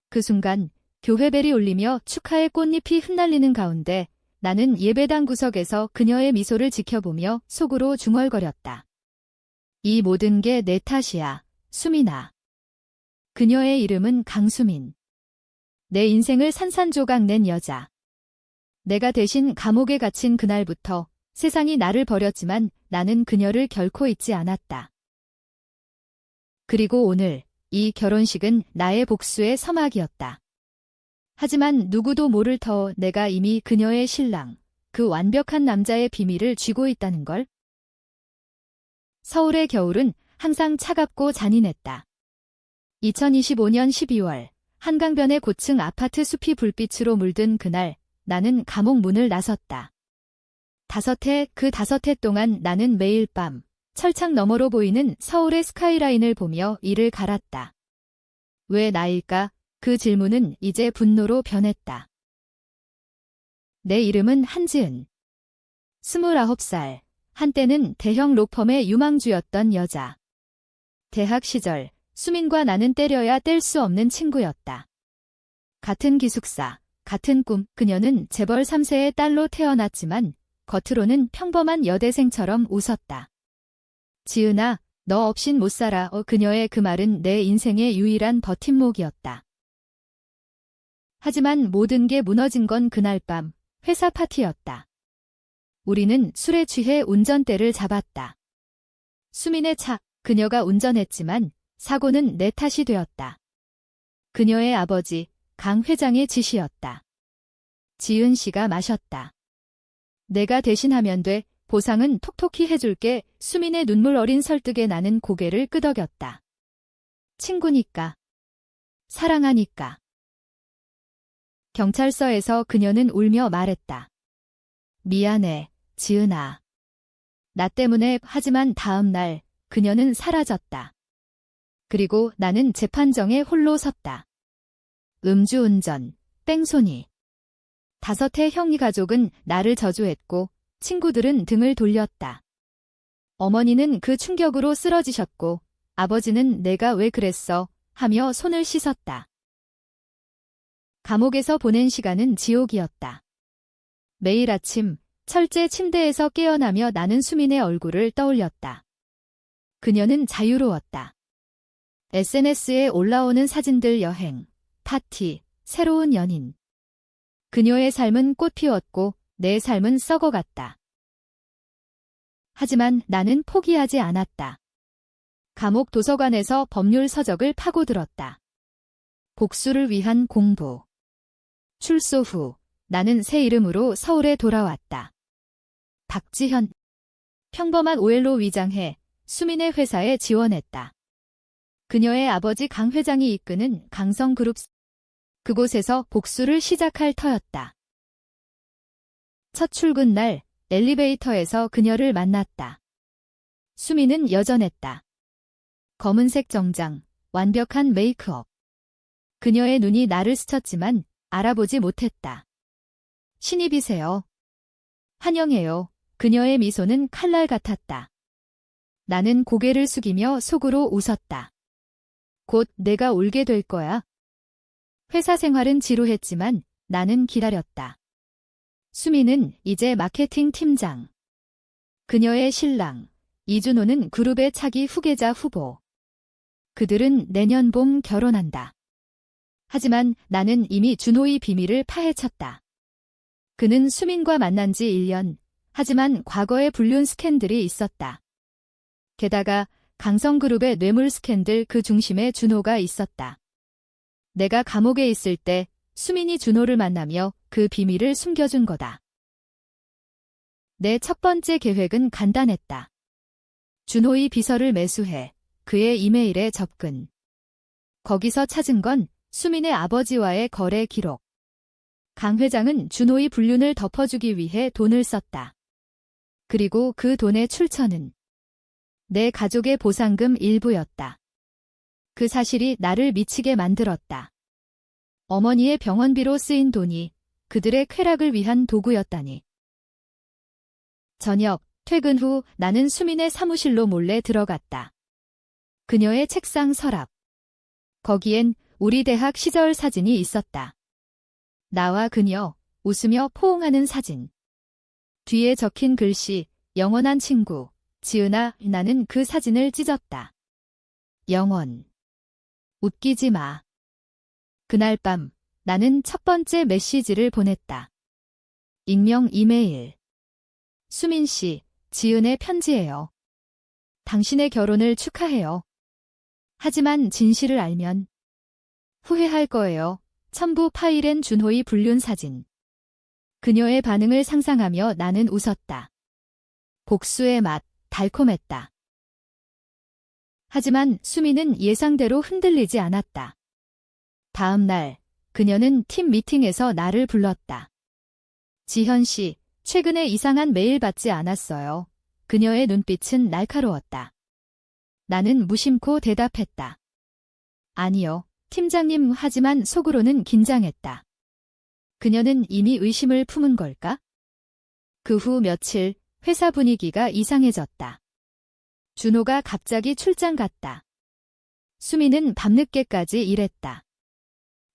그 순간 교회벨이 울리며 축하의 꽃잎이 흩날리는 가운데 나는 예배당 구석에서 그녀의 미소를 지켜보며 속으로 중얼거렸다. 이 모든 게 내 탓이야, 수민아. 그녀의 이름은 강수민. 내 인생을 산산조각 낸 여자. 내가 대신 감옥에 갇힌 그날부터 세상이 나를 버렸지만 나는 그녀를 결코 잊지 않았다. 그리고 오늘 이 결혼식은 나의 복수의 서막이었다. 하지만 누구도 모를 터 내가 이미 그녀의 신랑, 그 완벽한 남자의 비밀을 쥐고 있다는 걸. 서울의 겨울은 항상 차갑고 잔인했다. 2025년 12월 한강변의 고층 아파트 숲이 불빛으로 물든 그날 나는 감옥 문을 나섰다. 그 5해 동안 나는 매일 밤 철창 너머로 보이는 서울의 스카이라인을 보며 이를 갈았다. 왜 나일까? 그 질문은 이제 분노로 변했다. 내 이름은 한지은. 29살, 한때는 대형 로펌의 유망주였던 여자. 대학 시절 수민과 나는 때려야 뗄 수 없는 친구였다. 같은 기숙사, 같은 꿈, 그녀는 재벌 3세의 딸로 태어났지만 겉으로는 평범한 여대생처럼 웃었다. 지은아, 너 없인 못 살아. 그녀의 그 말은 내 인생의 유일한 버팀목이었다. 하지만 모든 게 무너진 건 그날 밤 회사 파티였다. 우리는 술에 취해 운전대를 잡았다. 수민의 차, 그녀가 운전했지만 사고는 내 탓이 되었다. 그녀의 아버지, 강 회장의 지시였다. 지은 씨가 마셨다. 내가 대신하면 돼. 보상은 톡톡히 해줄게. 수민의 눈물 어린 설득에 나는 고개를 끄덕였다. 친구니까. 사랑하니까. 경찰서에서 그녀는 울며 말했다. 미안해, 지은아. 나 때문에. 하지만 다음 날 그녀는 사라졌다. 그리고 나는 재판정에 홀로 섰다. 음주운전, 뺑소니. 5해 형이 가족은 나를 저주했고 친구들은 등을 돌렸다. 어머니는 그 충격으로 쓰러지셨고 아버지는 내가 왜 그랬어? 하며 손을 씻었다. 감옥에서 보낸 시간은 지옥이었다. 매일 아침 철제 침대에서 깨어나며 나는 수민의 얼굴을 떠올렸다. 그녀는 자유로웠다. SNS에 올라오는 사진들, 여행, 파티, 새로운 연인. 그녀의 삶은 꽃 피웠고 내 삶은 썩어갔다. 하지만 나는 포기하지 않았다. 감옥 도서관에서 법률 서적을 파고들었다. 복수를 위한 공부. 출소 후 나는 새 이름으로 서울에 돌아왔다. 박지현. 평범한 OL로 위장해 수민의 회사에 지원했다. 그녀의 아버지 강 회장이 이끄는 강성그룹. 그곳에서 복수를 시작할 터였다. 첫 출근 날 엘리베이터에서 그녀를 만났다. 수민은 여전했다. 검은색 정장, 완벽한 메이크업. 그녀의 눈이 나를 스쳤지만 알아보지 못했다. 신입이세요. 환영해요. 그녀의 미소는 칼날 같았다. 나는 고개를 숙이며 속으로 웃었다. 곧 내가 울게 될 거야. 회사 생활은 지루했지만 나는 기다렸다. 수민은 이제 마케팅 팀장. 그녀의 신랑, 이준호는 그룹의 차기 후계자 후보. 그들은 내년 봄 결혼한다. 하지만 나는 이미 준호의 비밀을 파헤쳤다. 그는 수민과 만난 지 1년, 하지만 과거에 불륜 스캔들이 있었다. 게다가 강성그룹의 뇌물 스캔들 그 중심에 준호가 있었다. 내가 감옥에 있을 때 수민이 준호를 만나며 그 비밀을 숨겨준 거다. 내 첫 번째 계획은 간단했다. 준호의 비서를 매수해 그의 이메일에 접근. 거기서 찾은 건 수민의 아버지와의 거래 기록. 강 회장은 준호의 불륜을 덮어주기 위해 돈을 썼다. 그리고 그 돈의 출처는 내 가족의 보상금 일부였다. 그 사실이 나를 미치게 만들었다. 어머니의 병원비로 쓰인 돈이 그들의 쾌락을 위한 도구였다니. 저녁, 퇴근 후 나는 수민의 사무실로 몰래 들어갔다. 그녀의 책상 서랍. 거기엔 우리 대학 시절 사진이 있었다. 나와 그녀, 웃으며 포옹하는 사진. 뒤에 적힌 글씨, 영원한 친구, 지은아, 나는 그 사진을 찢었다. 영원. 웃기지 마. 그날 밤, 나는 첫 번째 메시지를 보냈다. 익명 이메일. 수민 씨, 지은의 편지예요. 당신의 결혼을 축하해요. 하지만 진실을 알면 후회할 거예요. 첨부 파일엔 준호의 불륜 사진. 그녀의 반응을 상상하며 나는 웃었다. 복수의 맛, 달콤했다. 하지만 수민은 예상대로 흔들리지 않았다. 다음 날, 그녀는 팀 미팅에서 나를 불렀다. 지현 씨, 최근에 이상한 메일 받지 않았어요. 그녀의 눈빛은 날카로웠다. 나는 무심코 대답했다. 아니요, 팀장님. 하지만 속으로는 긴장했다. 그녀는 이미 의심을 품은 걸까? 그 후 며칠, 회사 분위기가 이상해졌다. 준호가 갑자기 출장 갔다. 수미는 밤늦게까지 일했다.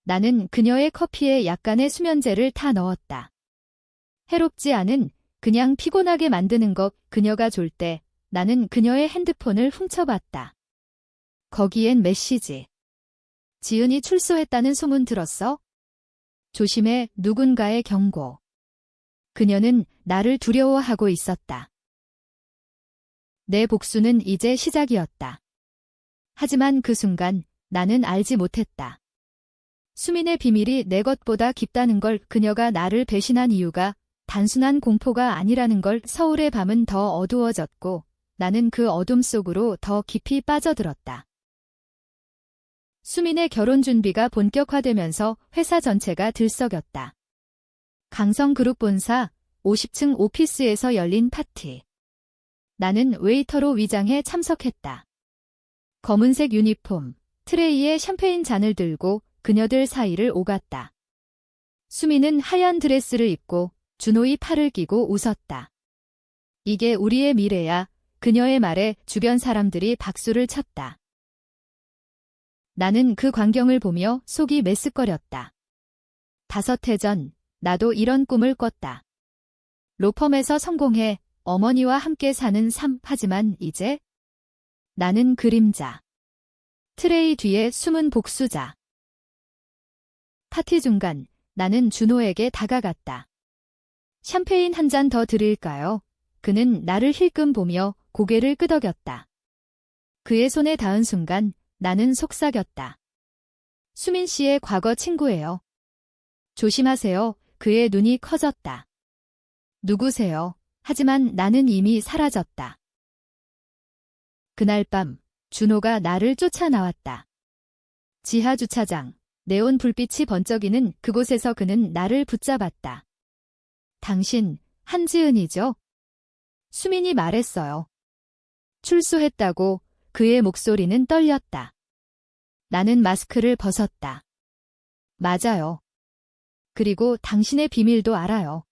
나는 그녀의 커피에 약간의 수면제를 타 넣었다. 해롭지 않은, 그냥 피곤하게 만드는 것. 그녀가 졸 때 나는 그녀의 핸드폰을 훔쳐봤다. 거기엔 메시지. 지은이 출소했다는 소문 들었어? 조심해, 누군가의 경고. 그녀는 나를 두려워하고 있었다. 내 복수는 이제 시작이었다. 하지만 그 순간 나는 알지 못했다. 수민의 비밀이 내 것보다 깊다는 걸, 그녀가 나를 배신한 이유가 단순한 공포가 아니라는 걸. 서울의 밤은 더 어두워졌고 나는 그 어둠 속으로 더 깊이 빠져들었다. 수민의 결혼 준비가 본격화되면서 회사 전체가 들썩였다. 강성그룹 본사 50층 오피스에서 열린 파티. 나는 웨이터로 위장해 참석했다. 검은색 유니폼, 트레이에 샴페인 잔을 들고 그녀들 사이를 오갔다. 수민은 하얀 드레스를 입고 준호의 팔을 끼고 웃었다. 이게 우리의 미래야. 그녀의 말에 주변 사람들이 박수를 쳤다. 나는 그 광경을 보며 속이 메스꺼렸다. 5해 전 나도 이런 꿈을 꿨다. 로펌에서 성공해 어머니와 함께 사는 삶. 하지만 이제 나는 그림자. 트레이 뒤에 숨은 복수자. 파티 중간 나는 준호에게 다가갔다. 샴페인 한 잔 더 드릴까요? 그는 나를 힐끔 보며 고개를 끄덕였다. 그의 손에 닿은 순간 나는 속삭였다. 수민 씨의 과거 친구예요. 조심하세요. 그의 눈이 커졌다. 누구세요? 하지만 나는 이미 사라졌다. 그날 밤 준호가 나를 쫓아 나왔다. 지하 주차장, 네온 불빛이 번쩍이는 그곳에서 그는 나를 붙잡았다. 당신, 한지은이죠? 수민이 말했어요. 출소했다고. 그의 목소리는 떨렸다. 나는 마스크를 벗었다. 맞아요. 그리고 당신의 비밀도 알아요.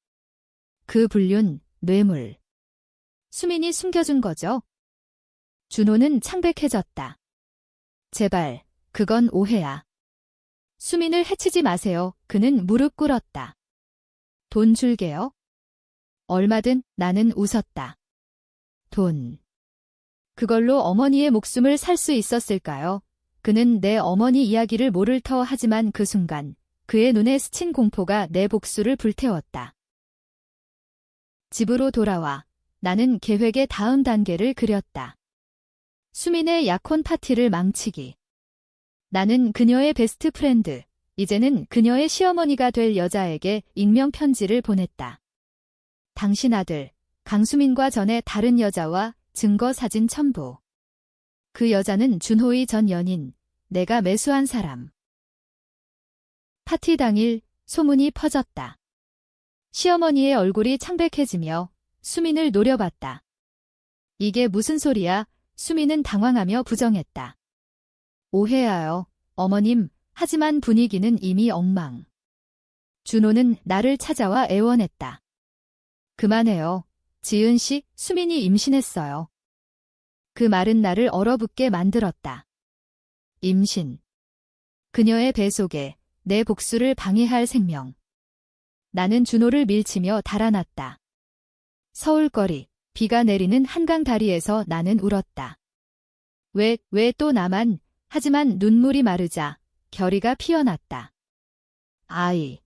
그 불륜, 뇌물. 수민이 숨겨준 거죠? 준호는 창백해졌다. 제발, 그건 오해야. 수민을 해치지 마세요. 그는 무릎 꿇었다. 돈 줄게요. 얼마든. 나는 웃었다. 돈. 그걸로 어머니의 목숨을 살 수 있었을까요? 그는 내 어머니 이야기를 모를 터. 하지만 그 순간 그의 눈에 스친 공포가 내 복수를 불태웠다. 집으로 돌아와 나는 계획의 다음 단계를 그렸다. 수민의 약혼 파티를 망치기. 나는 그녀의 베스트 프렌드, 이제는 그녀의 시어머니가 될 여자에게 익명 편지를 보냈다. 당신 아들, 강수민과 전에 다른 여자와 증거 사진 첨부. 그 여자는 준호의 전 연인, 내가 매수한 사람. 파티 당일 소문이 퍼졌다. 시어머니의 얼굴이 창백해지며 수민을 노려봤다. 이게 무슨 소리야? 수민은 당황하며 부정했다. 오해하여, 어머님. 하지만 분위기는 이미 엉망. 준호는 나를 찾아와 애원했다. 그만해요. 지은 씨, 수민이 임신했어요. 그 말은 나를 얼어붙게 만들었다. 임신. 그녀의 배 속에 내 복수를 방해할 생명. 나는 준호를 밀치며 달아났다. 서울거리, 비가 내리는 한강 다리에서 나는 울었다. 왜 또 나만, 하지만 눈물이 마르자 결의가 피어났다. 아이.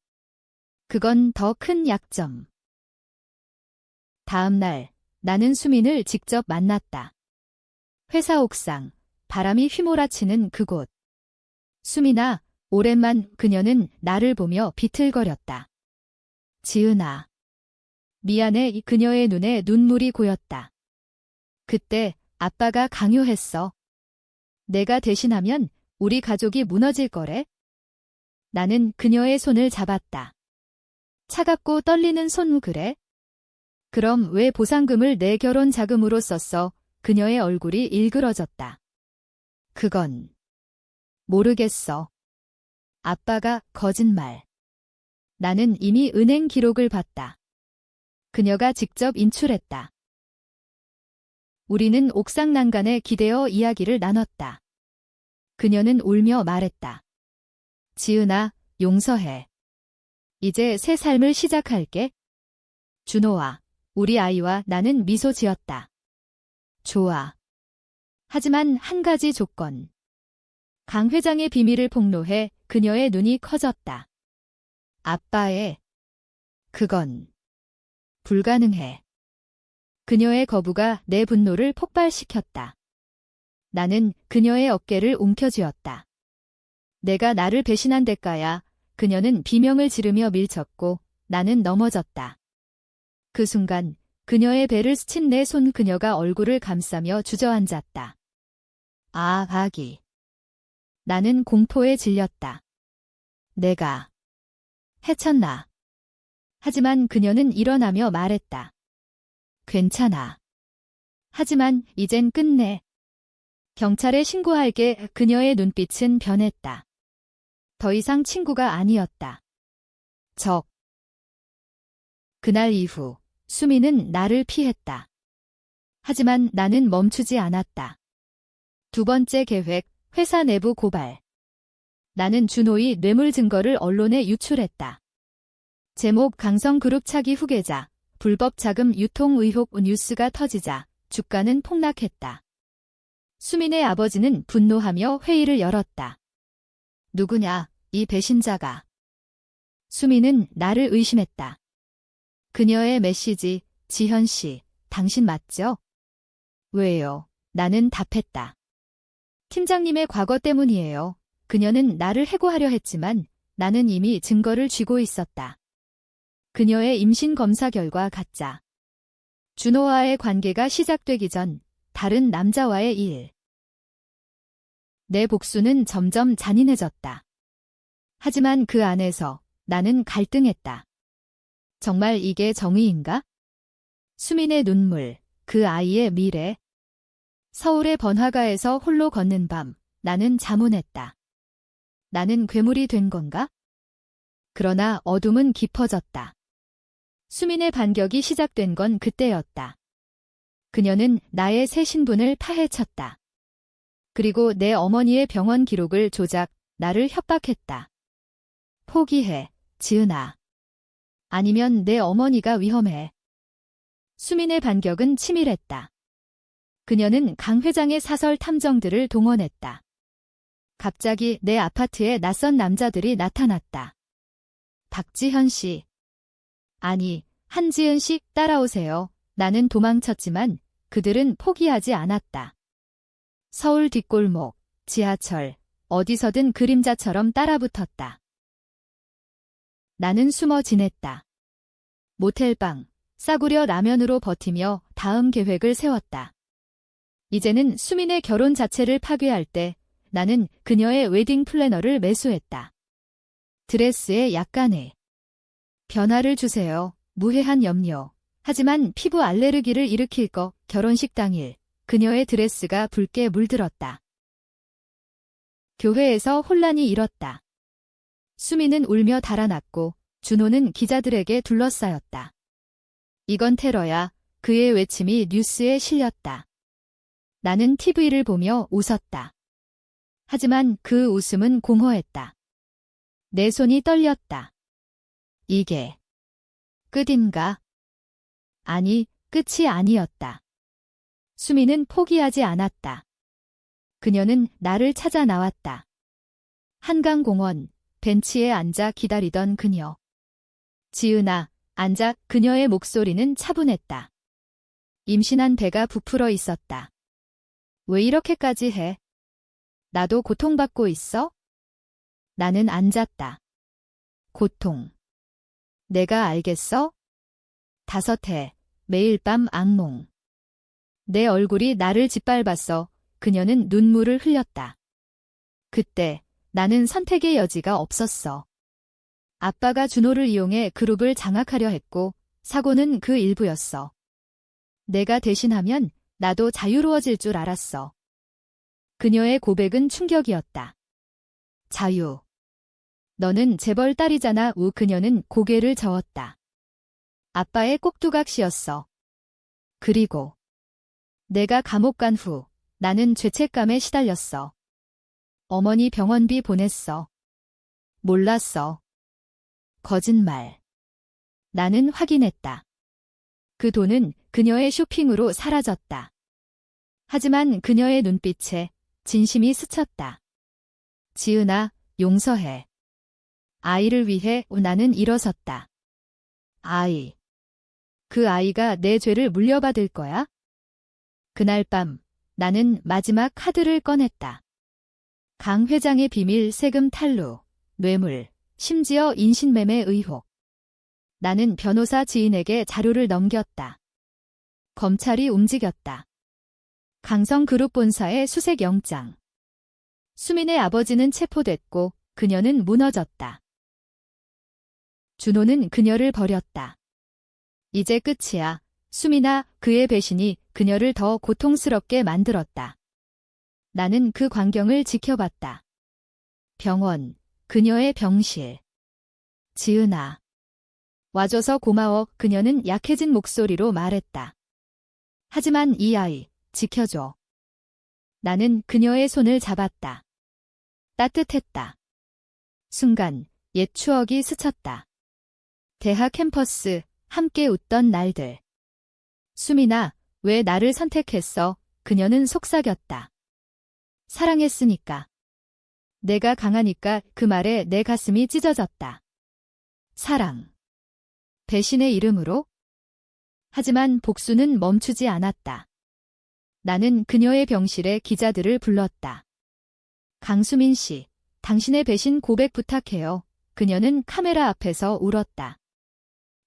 그건 더 큰 약점. 다음 날, 나는 수민을 직접 만났다. 회사 옥상, 바람이 휘몰아치는 그곳. 수민아, 오랜만. 그녀는 나를 보며 비틀거렸다. 지은아. 미안해. 그녀의 눈에 눈물이 고였다. 그때 아빠가 강요했어. 내가 대신하면 우리 가족이 무너질 거래? 나는 그녀의 손을 잡았다. 차갑고 떨리는 손. 그래? 그럼 왜 보상금을 내 결혼 자금으로 썼어? 그녀의 얼굴이 일그러졌다. 그건 모르겠어. 아빠가 거짓말. 나는 이미 은행 기록을 봤다. 그녀가 직접 인출했다. 우리는 옥상 난간에 기대어 이야기를 나눴다. 그녀는 울며 말했다. 지은아, 용서해. 이제 새 삶을 시작할게. 준호와 우리 아이와 나는 미소 지었다. 좋아. 하지만 한 가지 조건. 강 회장의 비밀을 폭로해. 그녀의 눈이 커졌다. 아빠의. 그건 불가능해. 그녀의 거부가 내 분노를 폭발시켰다. 나는 그녀의 어깨를 움켜쥐었다. 내가 나를 배신한 대가야. 그녀는 비명을 지르며 밀쳤고 나는 넘어졌다. 그 순간 그녀의 배를 스친 내 손. 그녀가 얼굴을 감싸며 주저앉았다. 아, 아기. 나는 공포에 질렸다. 내가 해쳤나. 하지만 그녀는 일어나며 말했다. 괜찮아. 하지만 이젠 끝내. 경찰에 신고할게. 그녀의 눈빛은 변했다. 더 이상 친구가 아니었다. 적. 그날 이후 수미는 나를 피했다. 하지만 나는 멈추지 않았다. 두 번째 계획, 회사 내부 고발. 나는 준호의 뇌물 증거를 언론에 유출했다. 제목 강성그룹 차기 후계자, 불법 자금 유통 의혹. 뉴스가 터지자 주가는 폭락했다. 수민의 아버지는 분노하며 회의를 열었다. 누구냐, 이 배신자가. 수민은 나를 의심했다. 그녀의 메시지, 지현 씨, 당신 맞죠? 왜요? 나는 답했다. 팀장님의 과거 때문이에요. 그녀는 나를 해고하려 했지만 나는 이미 증거를 쥐고 있었다. 그녀의 임신 검사 결과 가짜. 준호와의 관계가 시작되기 전 다른 남자와의 일. 내 복수는 점점 잔인해졌다. 하지만 그 안에서 나는 갈등했다. 정말 이게 정의인가? 수민의 눈물, 그 아이의 미래. 서울의 번화가에서 홀로 걷는 밤, 나는 자문했다. 나는 괴물이 된 건가? 그러나 어둠은 깊어졌다. 수민의 반격이 시작된 건 그때였다. 그녀는 나의 새 신분을 파헤쳤다. 그리고 내 어머니의 병원 기록을 조작, 나를 협박했다. 포기해, 지은아. 아니면 내 어머니가 위험해. 수민의 반격은 치밀했다. 그녀는 강 회장의 사설 탐정들을 동원했다. 갑자기 내 아파트에 낯선 남자들이 나타났다. 박지현 씨. 아니, 한지은 씨, 따라오세요. 나는 도망쳤지만 그들은 포기하지 않았다. 서울 뒷골목, 지하철, 어디서든 그림자처럼 따라붙었다. 나는 숨어 지냈다. 모텔방, 싸구려 라면으로 버티며 다음 계획을 세웠다. 이제는 수민의 결혼 자체를 파괴할 때 나는 그녀의 웨딩 플래너를 매수했다. 드레스에 약간의 변화를 주세요. 무해한 염료. 하지만 피부 알레르기를 일으킬 거. 결혼식 당일 그녀의 드레스가 붉게 물들었다. 교회에서 혼란이 일었다. 수미는 울며 달아났고 준호는 기자들에게 둘러싸였다. 이건 테러야. 그의 외침이 뉴스에 실렸다. 나는 TV를 보며 웃었다. 하지만 그 웃음은 공허했다. 내 손이 떨렸다. 이게 끝인가? 아니, 끝이 아니었다. 수미는 포기하지 않았다. 그녀는 나를 찾아 나왔다. 한강공원 벤치에 앉아 기다리던 그녀. 지은아, 앉아. 그녀의 목소리는 차분했다. 임신한 배가 부풀어 있었다. 왜 이렇게까지 해? 나도 고통받고 있어? 나는 앉았다. 고통. 내가 알겠어? 5해, 매일 밤 악몽. 내 얼굴이 나를 짓밟았어. 그녀는 눈물을 흘렸다. 그때 나는 선택의 여지가 없었어. 아빠가 준호를 이용해 그룹을 장악하려 했고 사고는 그 일부였어. 내가 대신하면 나도 자유로워질 줄 알았어. 그녀의 고백은 충격이었다. 자유. 너는 재벌 딸이잖아. 그녀는 고개를 저었다. 아빠의 꼭두각시였어. 그리고 내가 감옥 간 후 나는 죄책감에 시달렸어. 어머니 병원비 보냈어. 몰랐어. 거짓말. 나는 확인했다. 그 돈은 그녀의 쇼핑으로 사라졌다. 하지만 그녀의 눈빛에 진심이 스쳤다. 지은아, 용서해. 아이를 위해 나는 일어섰다. 아이. 그 아이가 내 죄를 물려받을 거야? 그날 밤 나는 마지막 카드를 꺼냈다. 강 회장의 비밀, 세금 탈루, 뇌물, 심지어 인신매매 의혹. 나는 변호사 지인에게 자료를 넘겼다. 검찰이 움직였다. 강성그룹 본사의 수색영장. 수민의 아버지는 체포됐고 그녀는 무너졌다. 준호는 그녀를 버렸다. 이제 끝이야. 수민아, 그의 배신이 그녀를 더 고통스럽게 만들었다. 나는 그 광경을 지켜봤다. 병원, 그녀의 병실. 지은아. 와줘서 고마워. 그녀는 약해진 목소리로 말했다. 하지만 이 아이, 지켜줘. 나는 그녀의 손을 잡았다. 따뜻했다. 순간 옛 추억이 스쳤다. 대학 캠퍼스, 함께 웃던 날들. 수민아, 왜 나를 선택했어? 그녀는 속삭였다. 사랑했으니까. 내가 강하니까. 그 말에 내 가슴이 찢어졌다. 사랑. 배신의 이름으로? 하지만 복수는 멈추지 않았다. 나는 그녀의 병실에 기자들을 불렀다. 강수민 씨, 당신의 배신 고백 부탁해요. 그녀는 카메라 앞에서 울었다.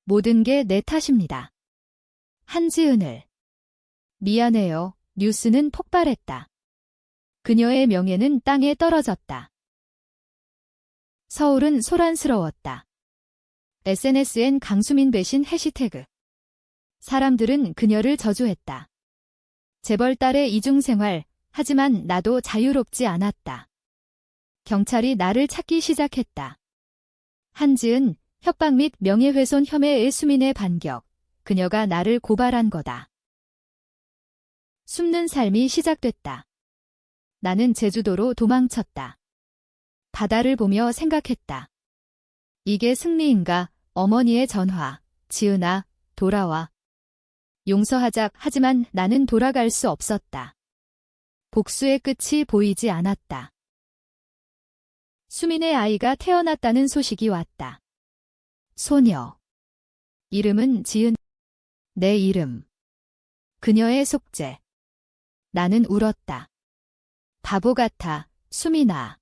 모든 게 내 탓입니다. 한지은을. 미안해요. 뉴스는 폭발했다. 그녀의 명예는 땅에 떨어졌다. 서울은 소란스러웠다. SNS엔 강수민 배신 해시태그. 사람들은 그녀를 저주했다. 재벌 딸의 이중생활, 하지만 나도 자유롭지 않았다. 경찰이 나를 찾기 시작했다. 한지은, 협박 및 명예훼손 혐의의 수민의 반격. 그녀가 나를 고발한 거다. 숨는 삶이 시작됐다. 나는 제주도로 도망쳤다. 바다를 보며 생각했다. 이게 승리인가? 어머니의 전화. 지은아, 돌아와. 용서하자. 하지만 나는 돌아갈 수 없었다. 복수의 끝이 보이지 않았다. 수민의 아이가 태어났다는 소식이 왔다. 소녀. 이름은 지은. 내 이름. 그녀의 속죄. 나는 울었다. 바보 같아, 수민아.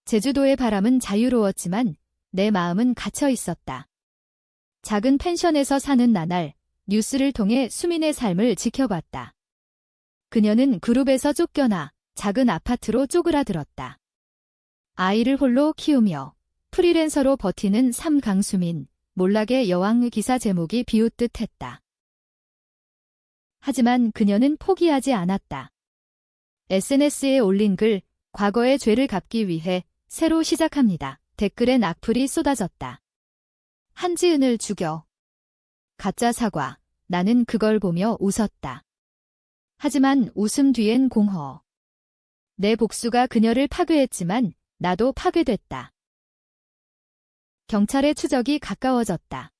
제주도의 바람은 자유로웠지만 내 마음은 갇혀 있었다. 작은 펜션에서 사는 나날, 뉴스를 통해 수민의 삶을 지켜봤다. 그녀는 그룹에서 쫓겨나 작은 아파트로 쪼그라들었다. 아이를 홀로 키우며 프리랜서로 버티는 삶. 강수민, 몰락의 여왕. 기사 제목이 비웃듯했다. 하지만 그녀는 포기하지 않았다. SNS에 올린 글, 과거의 죄를 갚기 위해 새로 시작합니다. 댓글엔 악플이 쏟아졌다. 한지은을 죽여. 가짜 사과. 나는 그걸 보며 웃었다. 하지만 웃음 뒤엔 공허. 내 복수가 그녀를 파괴했지만 나도 파괴됐다. 경찰의 추적이 가까워졌다.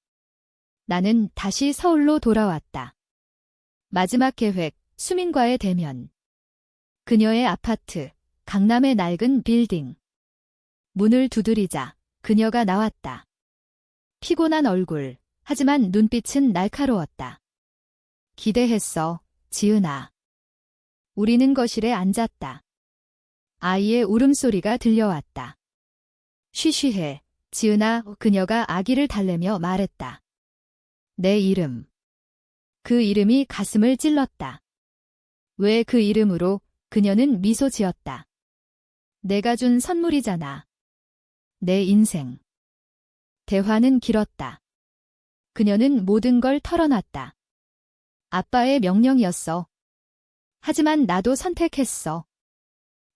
나는 다시 서울로 돌아왔다. 마지막 계획, 수민과의 대면. 그녀의 아파트, 강남의 낡은 빌딩. 문을 두드리자 그녀가 나왔다. 피곤한 얼굴, 하지만 눈빛은 날카로웠다. 기대했어, 지은아. 우리는 거실에 앉았다. 아이의 울음소리가 들려왔다. 쉬쉬해, 지은아. 그녀가 아기를 달래며 말했다. 내 이름. 그 이름이 가슴을 찔렀다. 왜 그 이름으로? 그녀는 미소 지었다. 내가 준 선물이잖아. 내 인생. 대화는 길었다. 그녀는 모든 걸 털어놨다. 아빠의 명령이었어. 하지만 나도 선택했어.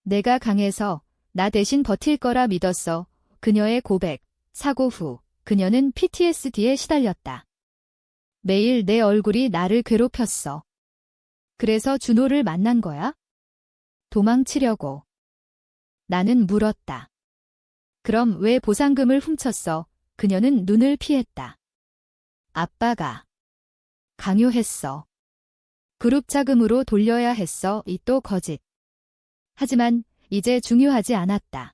내가 강해서 나 대신 버틸 거라 믿었어. 그녀의 고백, 사고 후 그녀는 PTSD에 시달렸다. 매일 내 얼굴이 나를 괴롭혔어. 그래서 준호를 만난 거야? 도망치려고. 나는 물었다. 그럼 왜 보상금을 훔쳤어? 그녀는 눈을 피했다. 아빠가 강요했어. 그룹 자금으로 돌려야 했어. 이 또 거짓. 하지만 이제 중요하지 않았다.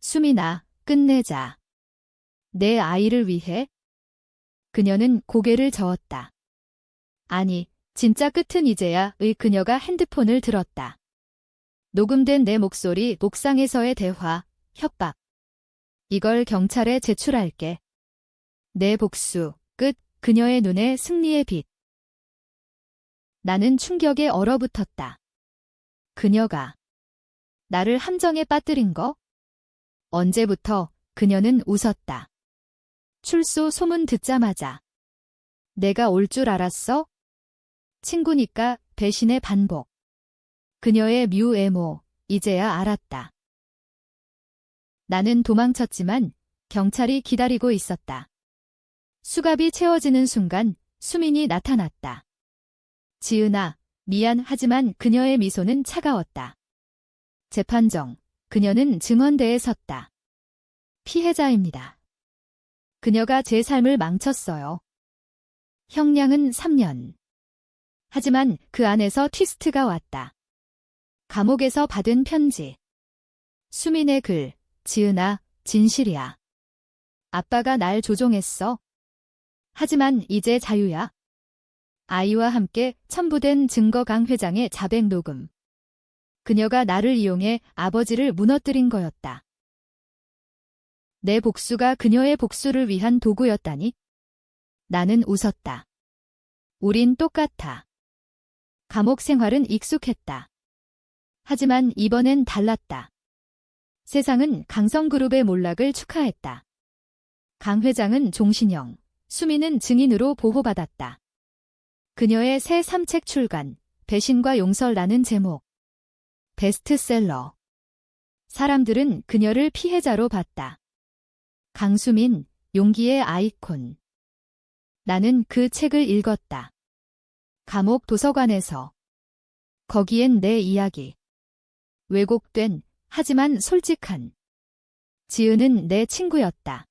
수민아, 끝내자. 내 아이를 위해? 그녀는 고개를 저었다. 아니, 진짜 끝은 이제야. 그녀가 핸드폰을 들었다. 녹음된 내 목소리, 옥상에서의 대화, 협박. 이걸 경찰에 제출할게. 내 복수, 끝. 그녀의 눈에 승리의 빛. 나는 충격에 얼어붙었다. 그녀가 나를 함정에 빠뜨린 거? 언제부터? 그녀는 웃었다. 출소 소문 듣자마자. 내가 올 줄 알았어? 친구니까. 배신의 반복. 그녀의 묘애모, 이제야 알았다. 나는 도망쳤지만 경찰이 기다리고 있었다. 수갑이 채워지는 순간 수민이 나타났다. 지은아, 미안. 하지만 그녀의 미소는 차가웠다. 재판정. 그녀는 증언대에 섰다. 피해자입니다. 그녀가 제 삶을 망쳤어요. 형량은 3년. 하지만 그 안에서 트위스트가 왔다. 감옥에서 받은 편지. 수민의 글. 지은아, 진실이야. 아빠가 날 조종했어. 하지만 이제 자유야. 아이와 함께 첨부된 증거. 강 회장의 자백 녹음. 그녀가 나를 이용해 아버지를 무너뜨린 거였다. 내 복수가 그녀의 복수를 위한 도구였다니? 나는 웃었다. 우린 똑같아. 감옥 생활은 익숙했다. 하지만 이번엔 달랐다. 세상은 강성그룹의 몰락을 축하했다. 강 회장은 종신형, 수민은 증인으로 보호받았다. 그녀의 새 3책 출간, 배신과 용서라는 제목. 베스트셀러. 사람들은 그녀를 피해자로 봤다. 강수민, 용기의 아이콘. 나는 그 책을 읽었다. 감옥 도서관에서. 거기엔 내 이야기. 왜곡된, 하지만 솔직한. 지은은 내 친구였다.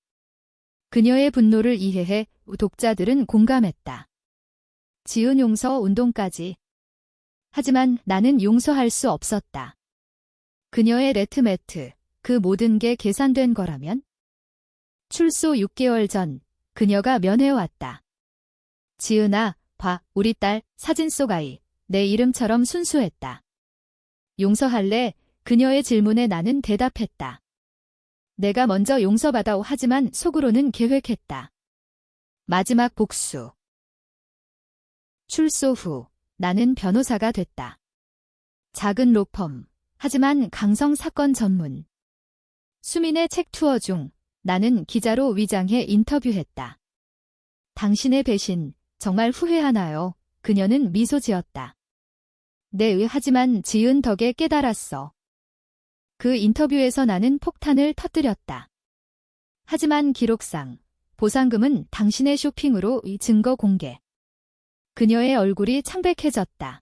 그녀의 분노를 이해해 독자들은 공감했다. 지은 용서 운동까지. 하지만 나는 용서할 수 없었다. 그녀의 레트매트, 그 모든 게 계산된 거라면? 출소 6개월 전, 그녀가 면회왔다. 지은아, 봐, 우리 딸, 사진 속 아이, 내 이름처럼 순수했다. 용서할래? 그녀의 질문에 나는 대답했다. 내가 먼저 용서받아오. 하지만 속으로는 계획했다. 마지막 복수. 출소 후 나는 변호사가 됐다. 작은 로펌, 하지만 강성 사건 전문. 수민의 책 투어 중 나는 기자로 위장해 인터뷰했다. 당신의 배신 정말 후회하나요? 그녀는 미소 지었다. 네, 하지만 지은 덕에 깨달았어. 그 인터뷰에서 나는 폭탄을 터뜨렸다. 하지만 기록상 보상금은 당신의 쇼핑으로 이 증거 공개. 그녀의 얼굴이 창백해졌다.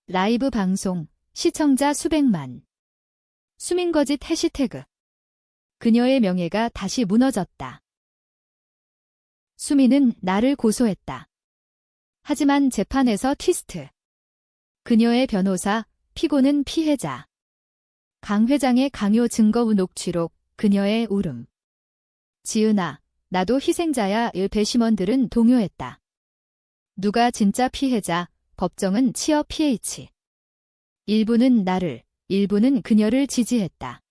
라이브 방송, 시청자 수백만. 수민거짓 해시태그. 그녀의 명예가 다시 무너졌다. 수민은 나를 고소했다. 하지만 재판에서 트위스트. 그녀의 변호사, 피고는 피해자. 강 회장의 강요 증거 녹취록, 그녀의 울음. 지은아, 나도 희생자야. 일 배심원들은 동요했다. 누가 진짜 피해자, 법정은 치어 PH. 일부는 나를, 일부는 그녀를 지지했다.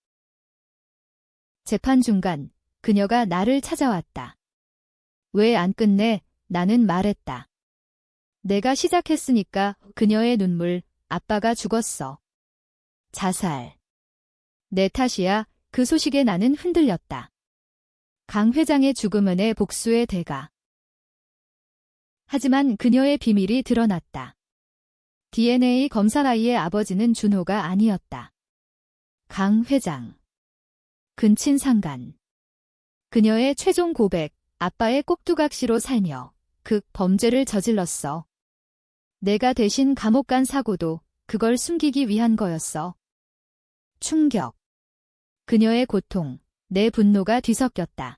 재판 중간, 그녀가 나를 찾아왔다. 왜 안 끝내? 나는 말했다. 내가 시작했으니까. 그녀의 눈물, 아빠가 죽었어. 자살. 내 탓이야. 그 소식에 나는 흔들렸다. 강 회장의 죽음은 내 복수의 대가. 하지만 그녀의 비밀이 드러났다. DNA 검사 아이의 아버지는 준호가 아니었다. 강 회장. 근친상간. 그녀의 최종 고백, 아빠의 꼭두각시로 살며 그 범죄를 저질렀어. 내가 대신 감옥 간 사고도 그걸 숨기기 위한 거였어. 충격. 그녀의 고통, 내 분노가 뒤섞였다.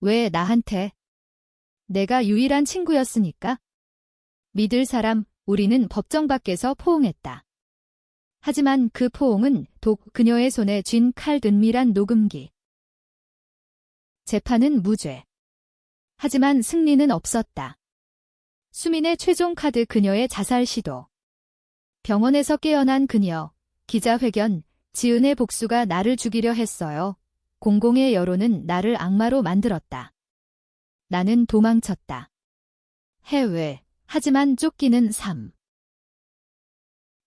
왜 나한테? 내가 유일한 친구였으니까? 믿을 사람, 우리는 법정 밖에서 포옹했다. 하지만 그 포옹은 그녀의 손에 쥔 칼 은밀한 녹음기. 재판은 무죄. 하지만 승리는 없었다. 수민의 최종 카드, 그녀의 자살 시도. 병원에서 깨어난 그녀, 기자회견, 지은의 복수가 나를 죽이려 했어요. 공공의 여론은 나를 악마로 만들었다. 나는 도망쳤다. 해외, 하지만 쫓기는 삶.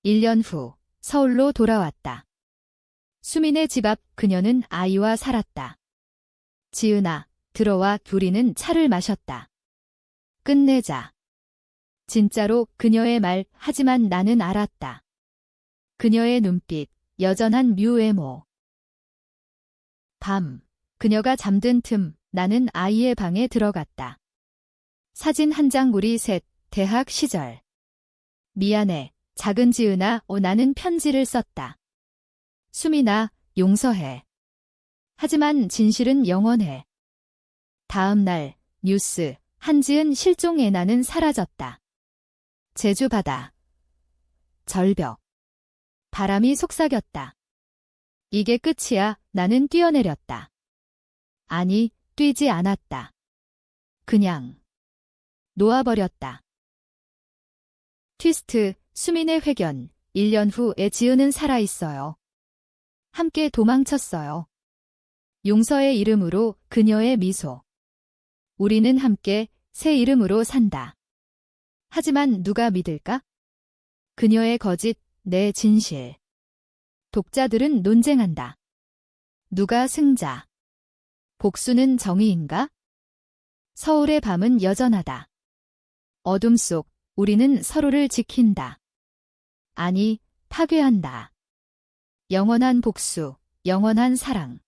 1년 후, 서울로 돌아왔다. 수민의 집 앞, 그녀는 아이와 살았다. 지은아, 들어와. 우리는 차를 마셨다. 끝내자. 진짜로 그녀의 말, 하지만 나는 알았다. 그녀의 눈빛, 여전한 묘외모. 밤, 그녀가 잠든 틈, 나는 아이의 방에 들어갔다. 사진 한 장, 우리 셋, 대학 시절. 미안해, 작은 지은아. 나는 편지를 썼다. 수민아, 용서해. 하지만 진실은 영원해. 다음 날, 뉴스, 한지은 실종해. 나는 사라졌다. 제주 바다. 절벽. 바람이 속삭였다. 이게 끝이야. 나는 뛰어내렸다. 아니, 뛰지 않았다. 그냥 놓아버렸다. 트위스트, 수민의 회견. 1년 후에 지은은 살아있어요. 함께 도망쳤어요. 용서의 이름으로, 그녀의 미소. 우리는 함께 새 이름으로 산다. 하지만 누가 믿을까? 그녀의 거짓, 내 진실. 독자들은 논쟁한다. 누가 승자? 복수는 정의인가? 서울의 밤은 여전하다. 어둠 속 우리는 서로를 지킨다. 아니, 파괴한다. 영원한 복수, 영원한 사랑.